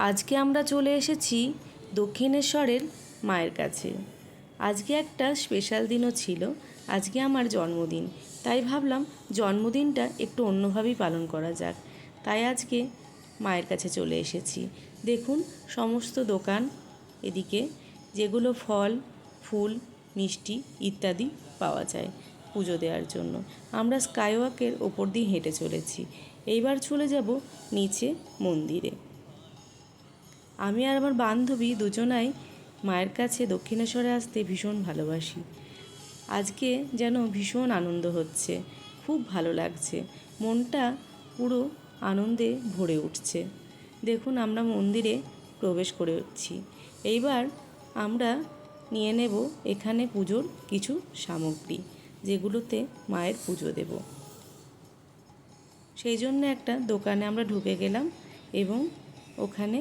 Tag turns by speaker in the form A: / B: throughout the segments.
A: আজকে আমরা চলে এসেছি দক্ষিণেশ্বরের মায়ের কাছে। আজকে একটা স্পেশাল দিনও ছিল, আজকে আমার জন্মদিন। তাই ভাবলাম জন্মদিনটা একটু অন্যভাবেই পালন করা যাক, তাই আজকে মায়ের কাছে চলে এসেছি। দেখুন সমস্ত দোকান এদিকে, যেগুলো ফল, ফুল, মিষ্টি ইত্যাদি পাওয়া যায় পুজো দেওয়ার জন্য। আমরা স্কাইওয়াকের ওপর দিয়ে হেঁটে চলেছি। এইবার চলে যাব নিচে মন্দিরে। আমি আর আমার বান্ধবী দুজনাই মায়ের কাছে দক্ষিণেশ্বরে আসতে ভীষণ ভালোবাসি। আজকে যেন ভীষণ আনন্দ হচ্ছে, খুব ভালো লাগছে, মনটা পুরো আনন্দে ভরে উঠছে। দেখুন আমরা মন্দিরে প্রবেশ করেছি। এইবার আমরা নিয়ে নেব এখানে পুজোর কিছু সামগ্রী, যেগুলোতে মায়ের পুজো দেব। সেই জন্য একটা দোকানে আমরা ঢুকে গেলাম এবং ওখানে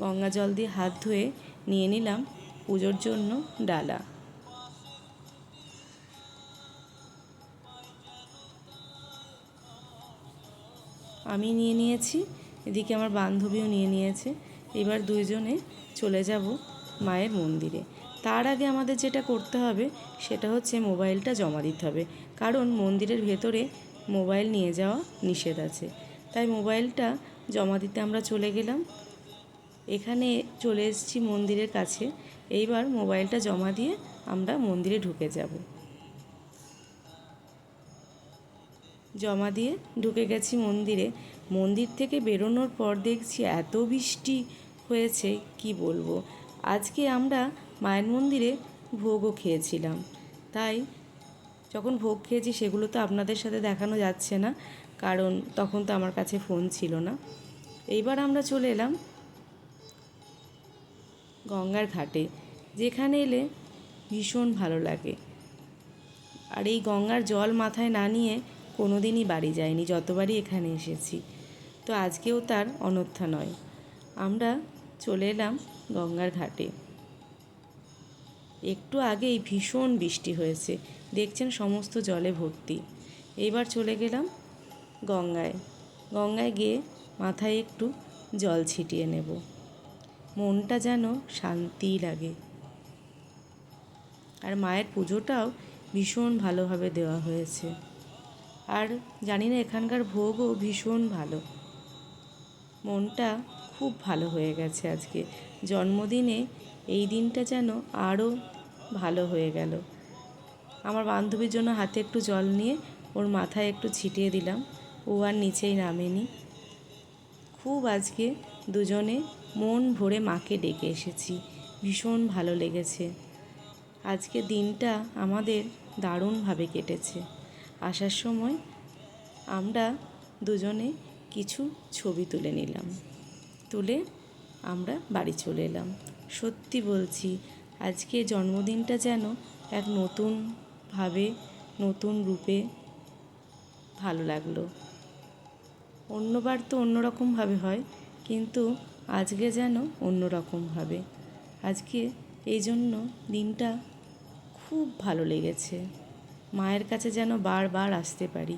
A: গঙ্গা জল দিয়ে হাত ধুয়ে নিয়ে নিলাম পুজোর জন্য ডালা। আমি নিয়ে নিয়েছি, এদিকে আমার বান্ধবীও নিয়ে নিয়েছে। এবার দুইজনে চলে যাব মায়ের মন্দিরে। তার আগে আমাদের যেটা করতে হবে সেটা হচ্ছে মোবাইলটা জমা দিতে হবে, কারণ মন্দিরের ভেতরে মোবাইল নিয়ে যাওয়া নিষেধ আছে। তাই মোবাইলটা জমা দিতে আমরা চলে গেলাম। এখানে চলে এসেছি মন্দিরের কাছে। এইবার মোবাইলটা জমা দিয়ে আমরা মন্দিরে ঢুকে যাব। জমা দিয়ে ঢুকে গেছি মন্দিরে। মন্দির থেকে বেরোনোর পর দেখছি এত বৃষ্টি হয়েছে কি বলবো। আজকে আমরা মায়ের মন্দিরে ভোগও খেয়েছিলাম, তাই যখন ভোগ খেয়েছি সেগুলো তো আপনাদের সাথে দেখানো যাচ্ছে না, কারণ তখন তো আমার কাছে ফোন ছিল না। এইবার আমরা চলে এলাম গঙ্গার ঘাটে, যেখানে এলে ভীষণ ভালো লাগে। আর এই গঙ্গার জল মাথায় না নিয়ে কোনো দিনই বাড়ি যায়নি, যতবারই এখানে এসেছি। তো আজকেও তার অন্যথা নয়। আমরা চলে এলাম গঙ্গার ঘাটে। একটু আগেই ভীষণ বৃষ্টি হয়েছে, দেখছেন সমস্ত জলে ভর্তি। এইবার চলে গেলাম গঙ্গায়। গঙ্গায় গিয়ে মাথায় একটু জল ছিটিয়ে নেব, মনটা যেন শান্তি লাগে। আর মায়ের পুজোটাও ভীষণ ভালোভাবে দেওয়া হয়েছে। আর জানি না এখানকার ভোগও ভীষণ ভালো। মনটা খুব ভালো হয়ে গেছে আজকে। জন্মদিনে এই দিনটা যেন আরও ভালো হয়ে গেল। আমার বান্ধবীর জন্য হাতে একটু জল নিয়ে ওর মাথায় একটু ছিটিয়ে দিলাম, ও আর নিচেই নামেনি। খুব আজকে দুজনে মন ভরে মাকে ডেকে এসেছি, ভীষণ ভালো লেগেছে। আজকে দিনটা আমাদের দারুণভাবে কেটেছে। আসার সময় আমরা দুজনে কিছু ছবি তুলে নিলাম, তুলে আমরা বাড়ি চলে এলাম। সত্যি বলছি আজকে জন্মদিনটা যেন এক নতুনভাবে, নতুন রূপে ভালো লাগলো। অন্যবার তো অন্যরকমভাবে হয়, কিন্তু আজকে যেন অন্যরকমভাবে। আজকে এই জন্য দিনটা খুব ভালো লেগেছে। মায়ের কাছে যেন বারবার আসতে পারি।